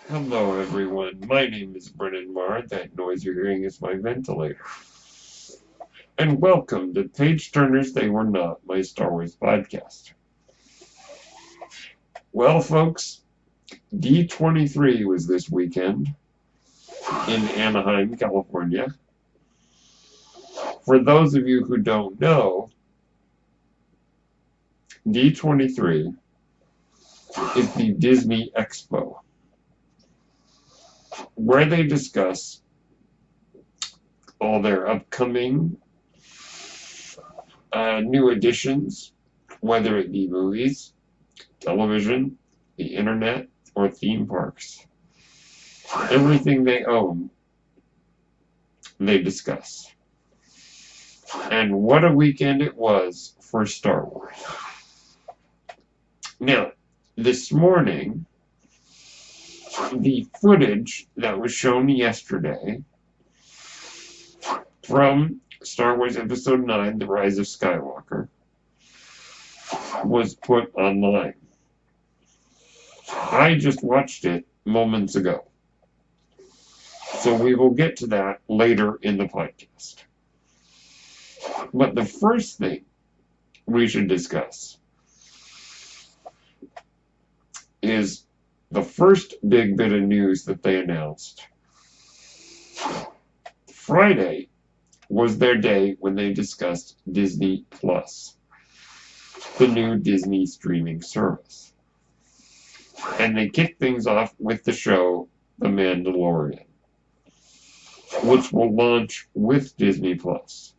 Hello everyone, my name is Brennan Marr. That noise you're hearing is my ventilator. And welcome to Page Turners They Were Not, my Star Wars podcast. Well folks, D23 was this weekend in Anaheim, California. For those of you who don't know, D23 is the Disney Expo, where they discuss all their upcoming new additions, whether it be movies, television, the internet, or theme parks. Everything they own, they discuss. And what a weekend it was for Star Wars. Now, this morning, the footage that was shown yesterday from Star Wars Episode 9, The Rise of Skywalker, was put online. I just watched it moments ago. So we will get to that later in the podcast. But the first thing we should discuss is the first big bit of news that they announced. Friday was their day when they discussed Disney Plus, the new Disney streaming service. And they kicked things off with the show The Mandalorian, which will launch with Disney Plus.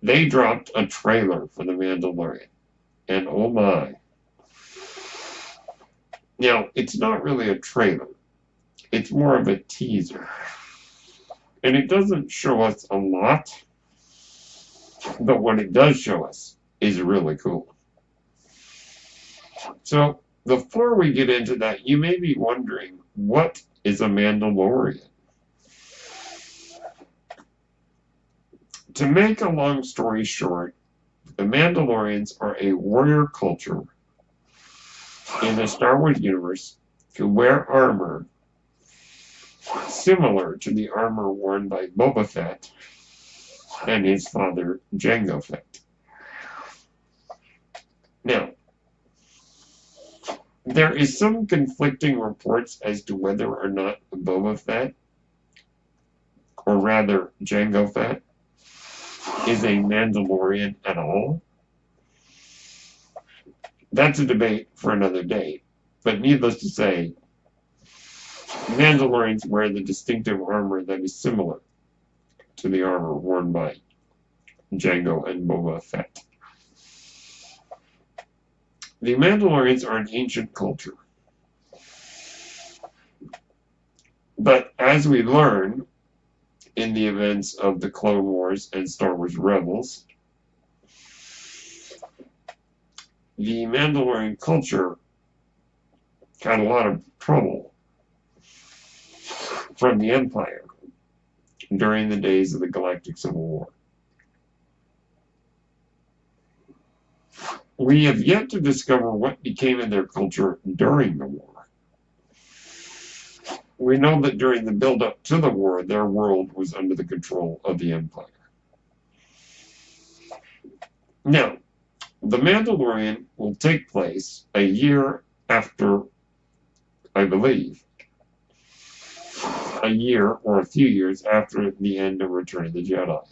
They dropped a trailer for The Mandalorian, and oh my. Now, it's not really a trailer. It's more of a teaser. And it doesn't show us a lot, but what it does show us is really cool. So, before we get into that, you may be wondering, what is a Mandalorian? To make a long story short, the Mandalorians are a warrior culture in the Star Wars universe who wear armor similar to the armor worn by Boba Fett and his father Jango Fett. Now, there is some conflicting reports as to whether or not Boba Fett, or rather Jango Fett, is a Mandalorian at all. That's a debate for another day, but needless to say, Mandalorians wear the distinctive armor that is similar to the armor worn by Jango and Boba Fett. The Mandalorians are an ancient culture, but as we learn in the events of the Clone Wars and Star Wars Rebels, the Mandalorian culture had a lot of trouble from the Empire during the days of the Galactic Civil War. We have yet to discover what became of their culture during the war. We know that during the build-up to the war, their world was under the control of the Empire. Now, The Mandalorian will take place a year after, I believe, a year or a few years after the end of Return of the Jedi.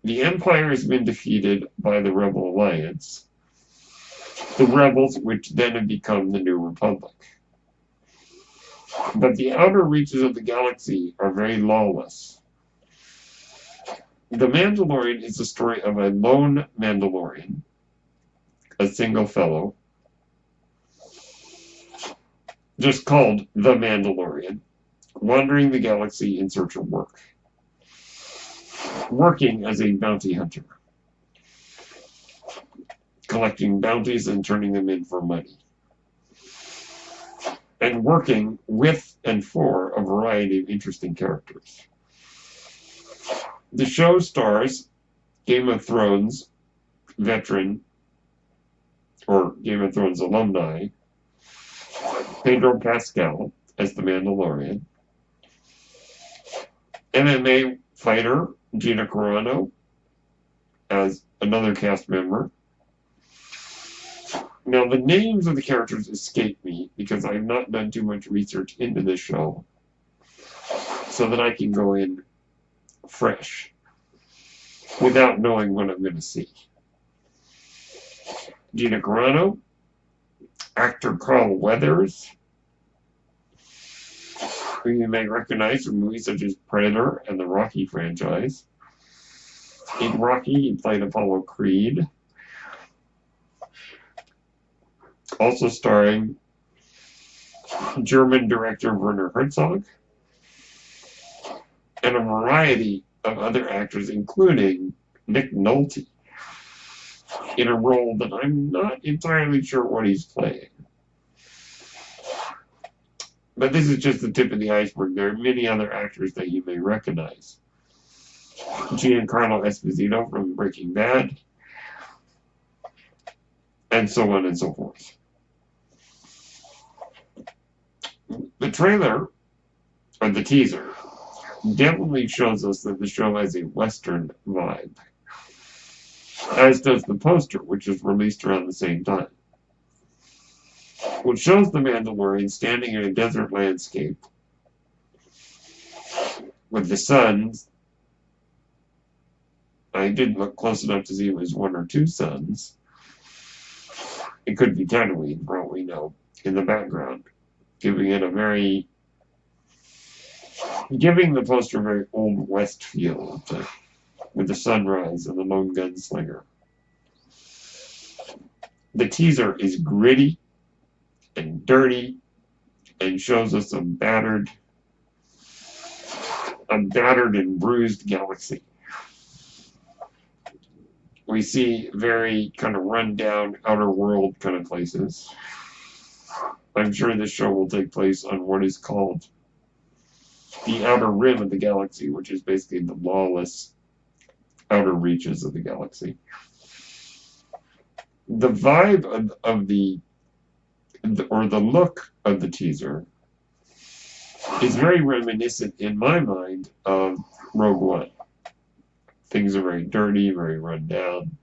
The Empire has been defeated by the Rebel Alliance, the rebels which then have become the New Republic. But the outer reaches of the galaxy are very lawless. The Mandalorian is the story of a lone Mandalorian, a single fellow, just called the Mandalorian, wandering the galaxy in search of work, working as a bounty hunter, collecting bounties and turning them in for money, and working with and for a variety of interesting characters. The show stars Game of Thrones veteran or Game of Thrones alumni, Pedro Pascal as the Mandalorian, MMA fighter Gina Carano as another cast member. Now, the names of the characters escape me because I've not done too much research into this show so that I can go in fresh without knowing what I'm going to see. Gina Carano, actor Carl Weathers, who you may recognize from movies such as Predator and the Rocky franchise. In Rocky, he played Apollo Creed. Also starring German director Werner Herzog and a variety of other actors, including Nick Nolte, in a role that I'm not entirely sure what he's playing. But this is just the tip of the iceberg. There are many other actors that you may recognize. Giancarlo Esposito from Breaking Bad, and so on and so forth. The trailer, or the teaser, definitely shows us that the show has a Western vibe, as does the poster, which was released around the same time, which shows the Mandalorian standing in a desert landscape with the suns. I didn't look close enough to see if it was one or two suns. It could be Tatooine, for all we know, in the background, giving the poster a very Old West feel with the sunrise and the lone gunslinger. The teaser is gritty and dirty and shows us a battered and bruised galaxy. We see very kind of run-down outer world kind of places. I'm sure this show will take place on what is called the outer rim of the galaxy, which is basically the lawless outer reaches of the galaxy. The vibe of the look of the teaser is very reminiscent, in my mind, of Rogue One. Things are very dirty, very run down.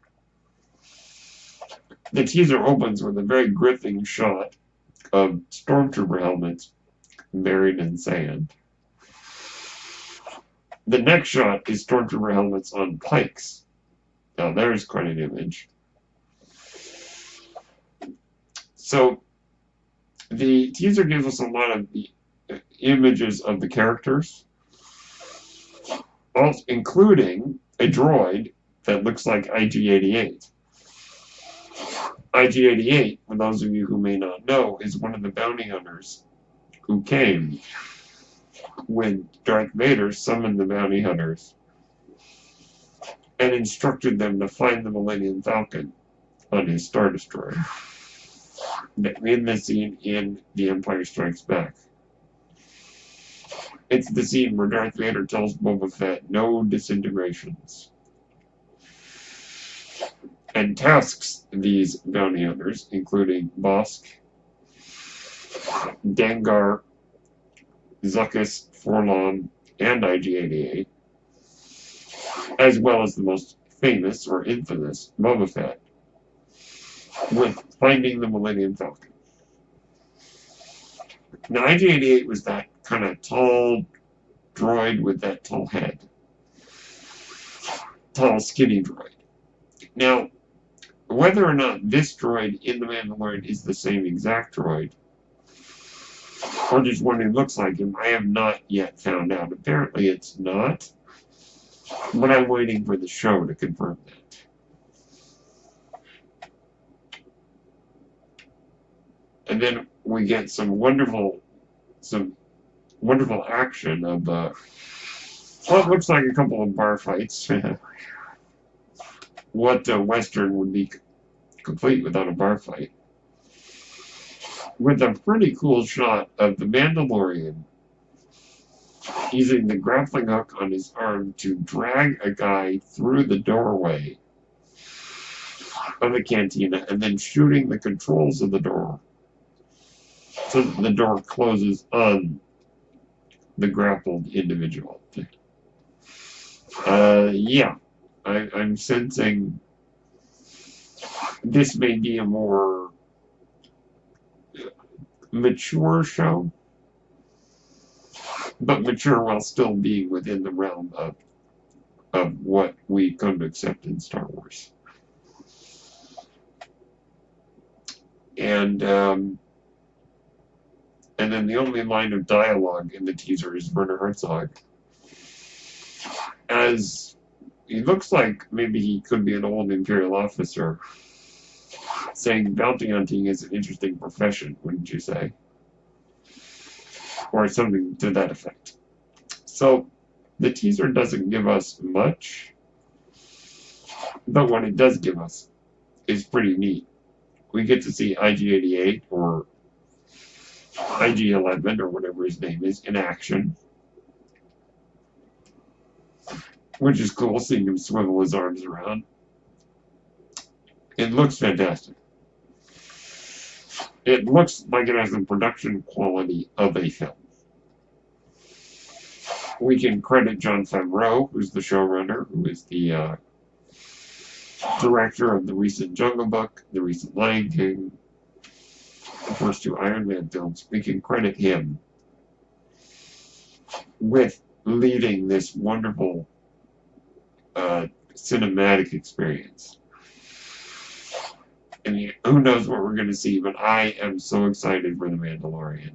The teaser opens with a very gripping shot of stormtrooper helmets buried in sand. The next shot is stormtrooper helmets on pikes. Now there's quite an image. So the teaser gives us a lot of the images of the characters, also including a droid that looks like IG-88. IG-88, for those of you who may not know, is one of the bounty hunters who came when Darth Vader summoned the bounty hunters and instructed them to find the Millennium Falcon on his Star Destroyer in the scene in The Empire Strikes Back. It's the scene where Darth Vader tells Boba Fett no disintegrations and tasks these bounty hunters, including Bosk, Dengar, Zuckuss, Forlom, and IG-88, as well as the most famous or infamous Boba Fett, with finding the Millennium Falcon. Now, IG-88 was that kind of tall droid with that tall head. Tall, skinny droid. Now, whether or not this droid in The Mandalorian is the same exact droid, or just one who looks like him, I have not yet found out. Apparently it's not, but I'm waiting for the show to confirm that. And then we get some wonderful action of what looks like a couple of bar fights. What Western would be complete without a bar fight? With a pretty cool shot of the Mandalorian using the grappling hook on his arm to drag a guy through the doorway of the cantina and then shooting the controls of the door so that the door closes on the grappled individual. Yeah, I'm sensing this may be a more mature show, but mature while still being within the realm of what we come to accept in Star Wars. And then the only line of dialogue in the teaser is Werner Herzog, as he looks like maybe he could be an old Imperial officer, saying bounty hunting is an interesting profession, wouldn't you say? Or something to that effect. So the teaser doesn't give us much, but what it does give us is pretty neat. We get to see IG-88 or IG-11 or whatever his name is in action, which is cool, seeing him swivel his arms around. It looks fantastic. It looks like it has the production quality of a film. We can credit Jon Favreau, who's the showrunner, who is the director of the recent Jungle Book, the recent Lion King, the first two Iron Man films. We can credit him with leading this wonderful cinematic experience. And who knows what we're going to see, but I am so excited for The Mandalorian.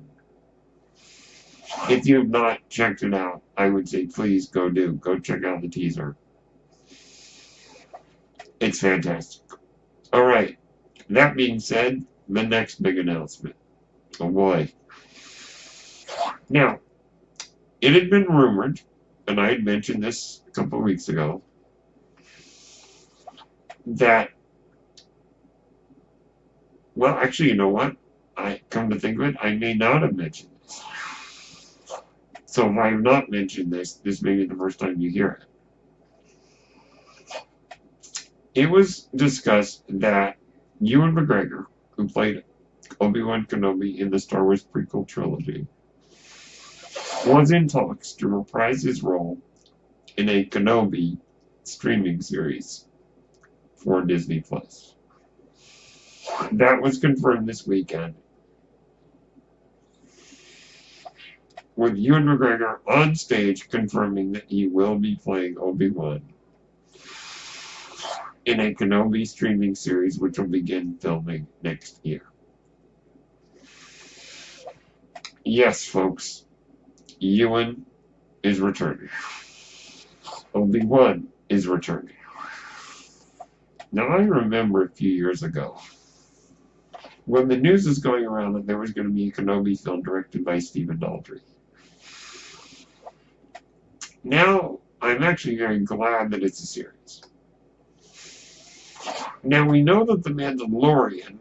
If you have not checked it out, I would say please go check out the teaser. It's fantastic. All right. That being said, the next big announcement. Oh boy. Now, it had been rumored, and I had mentioned this a couple of weeks ago, that, well, actually, you know what? I come to think of it, I may not have mentioned this. So if I have not mentioned this, this may be the first time you hear it. It was discussed that Ewan McGregor, who played Obi-Wan Kenobi in the Star Wars prequel trilogy, was in talks to reprise his role in a Kenobi streaming series for Disney+. That was confirmed this weekend, with Ewan McGregor on stage confirming that he will be playing Obi-Wan in a Kenobi streaming series which will begin filming next year. Yes, folks, Ewan is returning. Obi-Wan is returning. Now, I remember a few years ago when the news was going around that there was going to be a Kenobi film directed by Stephen Daldry. Now, I'm actually very glad that it's a series. Now, we know that The Mandalorian,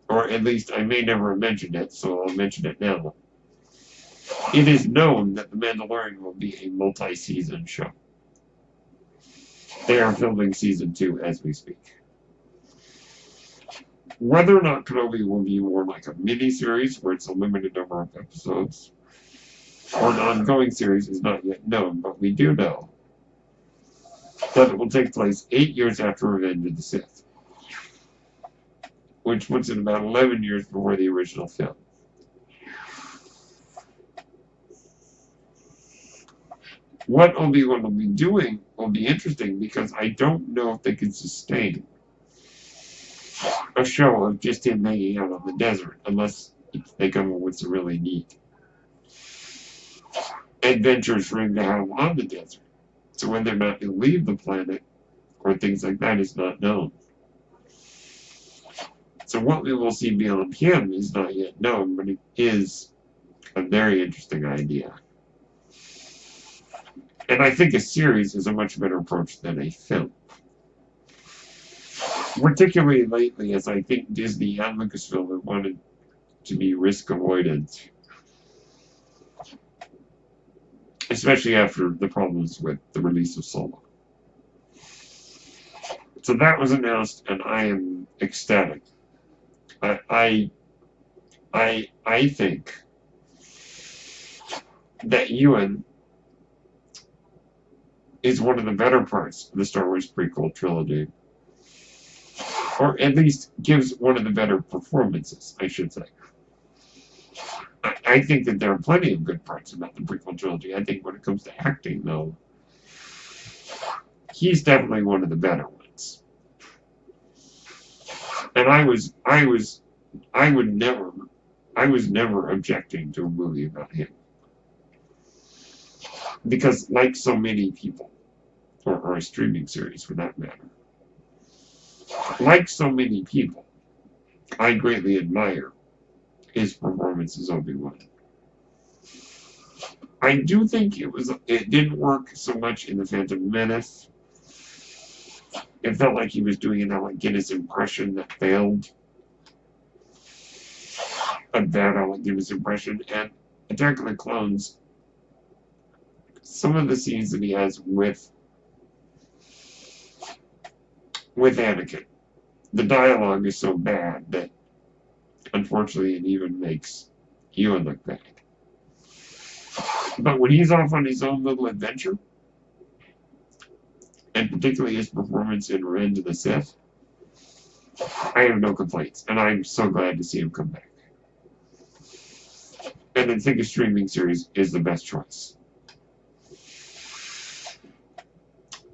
or at least I may never have mentioned it, so I'll mention it now. It is known that The Mandalorian will be a multi-season show. They are filming season 2 as we speak. Whether or not Kenobi will be more like a mini-series where it's a limited number of episodes, or an ongoing series is not yet known, but we do know that it will take place 8 years after Revenge of the Sith, which puts it about 11 years before the original film. What Obi-Wan will be doing will be interesting because I don't know if they can sustain a show of just him hanging out on the desert unless they come up with some really neat adventures for him to have on the desert. So whether or not he'll leave the planet or things like that is not known. So what we will see beyond him is not yet known, but it is a very interesting idea. And I think a series is a much better approach than a film. Particularly lately, as I think Disney and Lucasfilm have wanted to be risk avoidant. Especially after the problems with the release of Solo. So that was announced, and I am ecstatic. I think that Ewan is one of the better parts of the Star Wars prequel trilogy, or at least gives one of the better performances, I should say. I think that there are plenty of good parts about the prequel trilogy. I think when it comes to acting, though, he's definitely one of the better ones. And I was never objecting to a movie about him. Because, like so many people, or a streaming series for that matter, like so many people, I greatly admire his performance as Obi-Wan. I do think it didn't work so much in The Phantom Menace. It felt like he was doing an Alec Guinness impression that failed. A bad Alec Guinness impression. And Attack of the Clones, some of the scenes that he has with Anakin, the dialogue is so bad that unfortunately it even makes Ewan look bad. But when he's off on his own little adventure, and particularly his performance in Revenge of the Sith, I have no complaints, and I'm so glad to see him come back. And I think a streaming series is the best choice.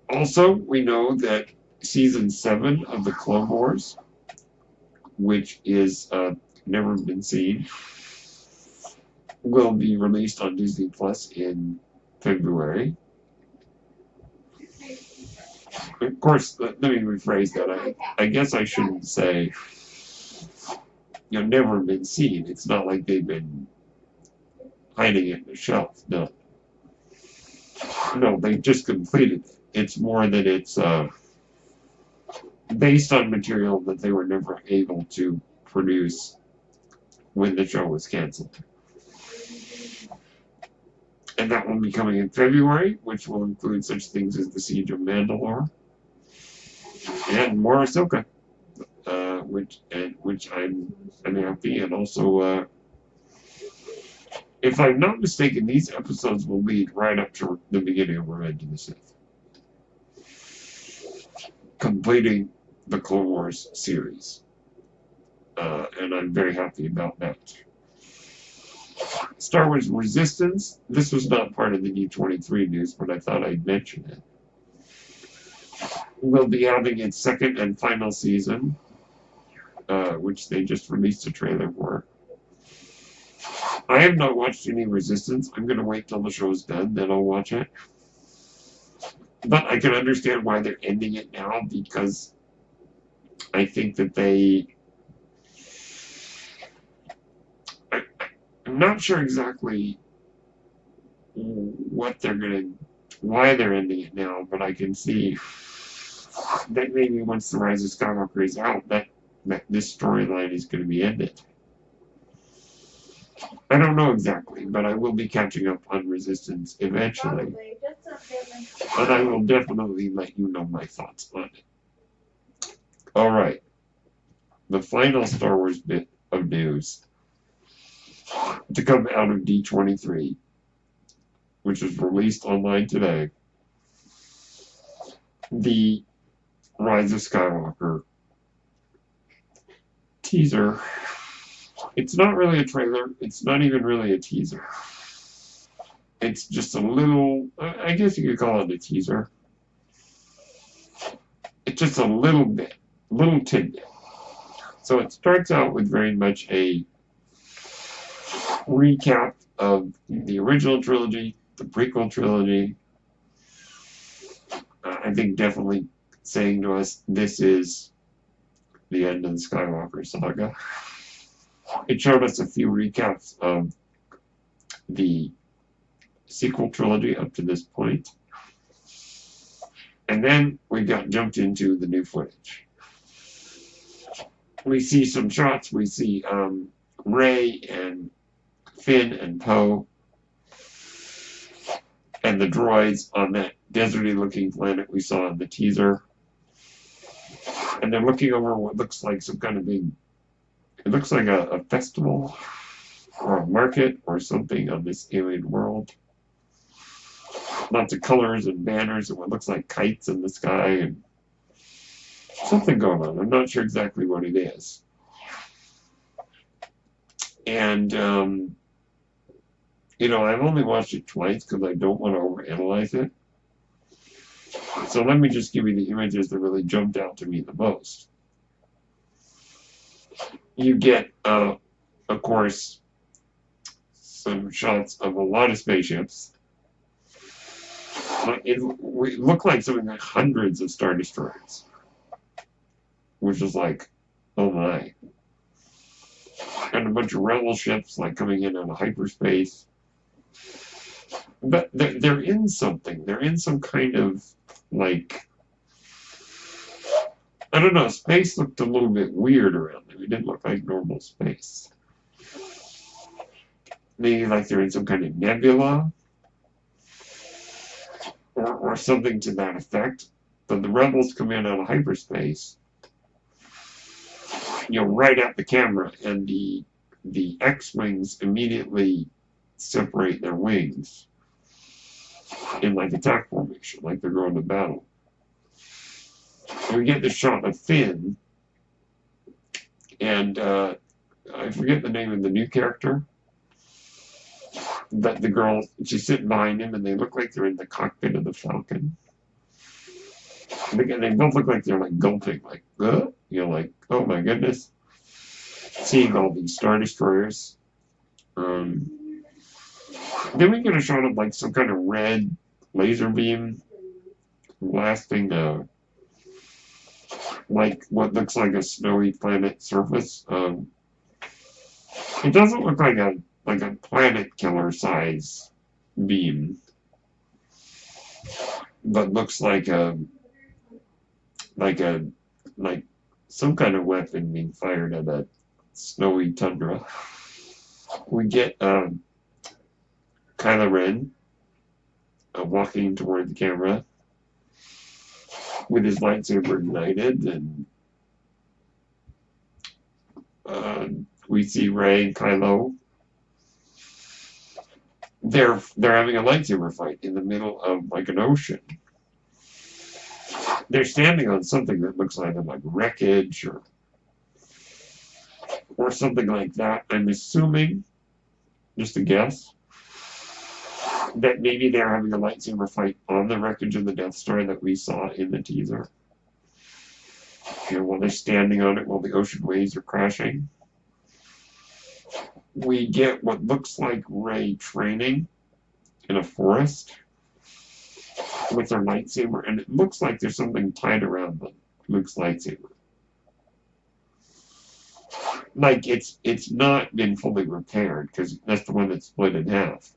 Also, we know that Season 7 of the Clone Wars, which is never been seen, will be released on Disney Plus in February. Of course, let me rephrase that. I guess I shouldn't say, never been seen. It's not like they've been hiding it in a shelf. No, they've just completed it. It's more that it's based on material that they were never able to produce when the show was canceled. And that will be coming in February, which will include such things as the Siege of Mandalore and more Ahsoka, which I'm happy. And also, if I'm not mistaken, these episodes will lead right up to the beginning of Revenge of the Sith, completing the Clone Wars series. And I'm very happy about that. Star Wars Resistance. This was not part of the D23 news, but I thought I'd mention it. Will be having its second and final season, which they just released a trailer for. I have not watched any Resistance. I'm going to wait till the show's done, then I'll watch it. But I can understand why they're ending it now, because I think that I'm not sure exactly why they're ending it now, but I can see that maybe once the Rise of Skywalker is out, that this storyline is going to be ended. I don't know exactly, but I will be catching up on Resistance eventually. And I will definitely let you know my thoughts on it. Alright. The final Star Wars bit of news to come out of D23, which was released online today. The Rise of Skywalker teaser. It's not really a trailer. It's not even really a teaser. It's just a little, I guess you could call it a teaser. It's just a little tidbit. So it starts out with very much a recap of the original trilogy, the prequel trilogy. I think definitely saying to us, this is the end of the Skywalker saga. It showed us a few recaps of the sequel trilogy up to this point. And then we got jumped into the new footage. We see some shots. We see Rey and Finn and Poe and the droids on that deserty looking planet we saw in the teaser. And they're looking over what looks like some kind of big, it looks like a festival or a market or something on this alien world. Lots of colors and banners and what looks like kites in the sky and something going on. I'm not sure exactly what it is. And, you know, I've only watched it twice because I don't want to overanalyze it. So let me just give you the images that really jumped out to me the most. You get, of course, some shots of a lot of spaceships. It looked like something like hundreds of Star Destroyers, which is like, oh my. And a bunch of rebel ships like coming in out of hyperspace. But they're in something. They're in some kind of, like, I don't know, space looked a little bit weird around them. It didn't look like normal space. Maybe like they're in some kind of nebula or something to that effect. But the rebels come in out of hyperspace, you know, right at the camera, and the X-Wings immediately separate their wings in like attack formation, like they're going to battle. And we get the shot of Finn, and I forget the name of the new character, but the girl, she's sitting behind him, and they look like they're in the cockpit of the Falcon. And again, they both look like they're like gulping, like, you know, like, oh my goodness. Seeing all these Star Destroyers. Then we get a shot of like some kind of red laser beam blasting like what looks like a snowy planet surface. It doesn't look like a planet killer size beam, but looks like some kind of weapon being fired at a snowy tundra. We get Kylo Ren walking toward the camera with his lightsaber ignited, and we see Rey and Kylo. They're having a lightsaber fight in the middle of like an ocean. They're standing on something that looks like wreckage or something like that. I'm assuming, just a guess, that maybe they're having a lightsaber fight on the wreckage of the Death Star that we saw in the teaser. You know, while they're standing on it while the ocean waves are crashing. We get what looks like Rey training in a forest with her lightsaber, and it looks like there's something tied around Luke's lightsaber. Like it's not been fully repaired, because that's the one that's split in half.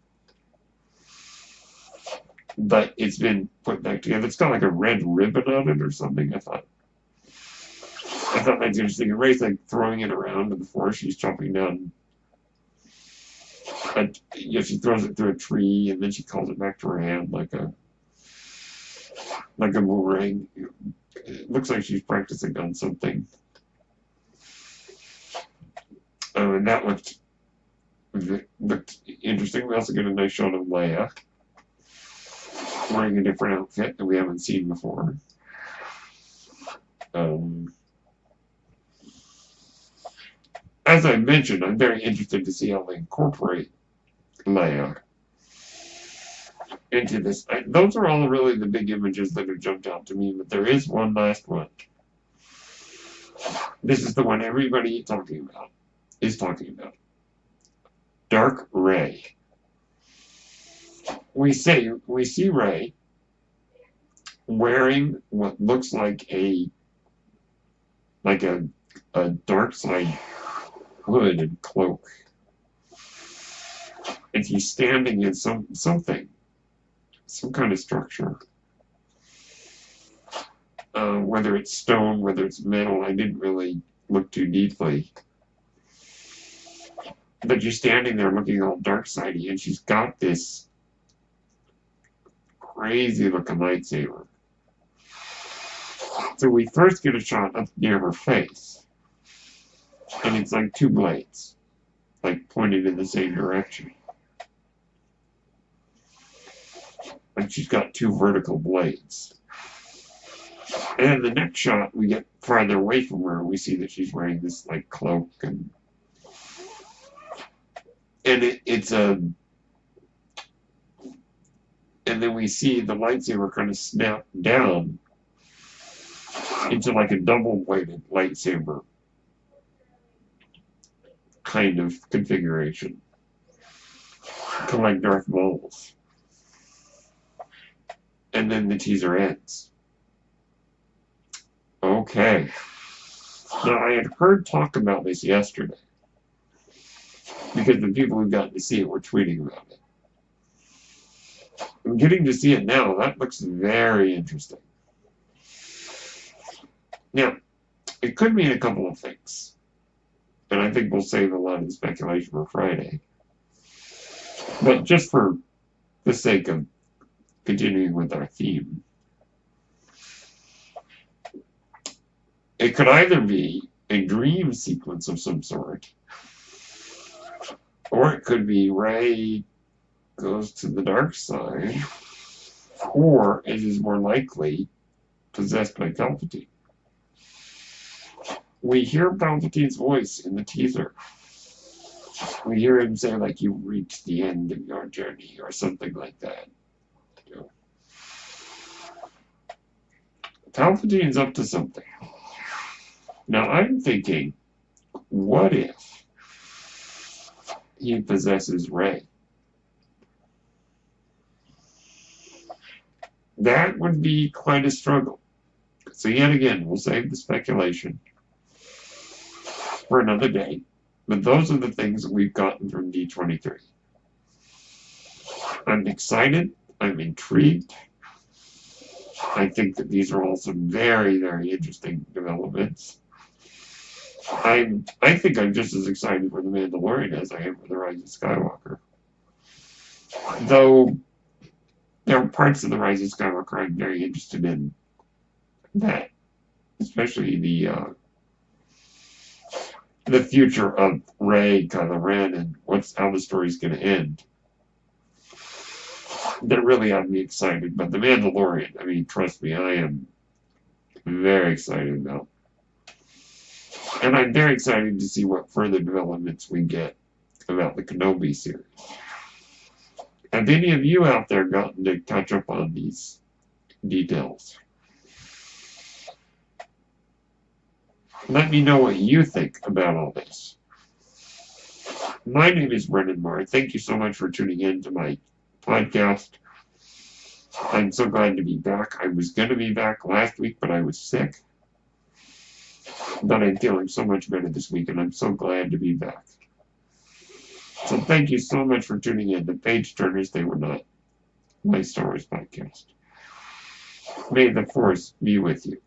But it's been put back together. It's got like a red ribbon on it or something. I thought that's interesting. And Rey's like throwing it around in the forest. She's chopping down. She throws it through a tree, and then she calls it back to her hand like a boomerang. It looks like she's practicing on something. And that looked interesting. We also get a nice shot of Leia wearing a different outfit that we haven't seen before. As I mentioned, I'm very interested to see how they incorporate Leia into this. Those are all really the big images that have jumped out to me, but there is one last one. This is the one everybody is talking about. Dark Rey. We see Rey wearing what looks like a dark side hood and cloak, and he's standing in some kind of structure. Whether it's stone, whether it's metal, I didn't really look too deeply. But she's standing there looking all dark-sidey, and she's got this crazy looking lightsaber. So we first get a shot up near her face, and it's like two blades, like pointed in the same direction. Like she's got two vertical blades. And then the next shot, we get farther away from her, and we see that she's wearing this like cloak, and it's a. And then we see the lightsaber kind of snap down into like a double-bladed lightsaber kind of configuration, kind of like Darth Maul's. And then the teaser ends. Okay. Now, I had heard talk about this yesterday, because the people who got to see it were tweeting about it. I'm getting to see it now. That looks very interesting. Now, it could mean a couple of things. And I think we'll save a lot of the speculation for Friday. But just for the sake of continuing with our theme, it could either be a dream sequence of some sort, or it could be Rey goes to the dark side, or it is more likely possessed by Palpatine. We hear Palpatine's voice in the teaser. We hear him say, like, you reached the end of your journey, or something like that. You know. Palpatine's up to something. Now, I'm thinking, what if he possesses Rey? That would be quite a struggle. So yet again, we'll save the speculation for another day. But those are the things that we've gotten from D23. I'm excited. I'm intrigued. I think that these are all some very, very interesting developments. I think I'm just as excited for The Mandalorian as I am for The Rise of Skywalker. Though there are parts of The Rise of Skywalker I'm very interested in, that, especially the future of Rey, Kylo Ren, and how the story's going to end. That really have me excited. But The Mandalorian, I mean, trust me, I am very excited about. And I'm very excited to see what further developments we get about the Kenobi series. Have any of you out there gotten to catch up on these details? Let me know what you think about all this. My name is Brendan Moore. Thank you so much for tuning in to my podcast. I'm so glad to be back. I was going to be back last week, but I was sick. But I'm feeling so much better this week, and I'm so glad to be back. So thank you so much for tuning in. The Page Turners, they were not my Star Wars podcast. May the Force be with you.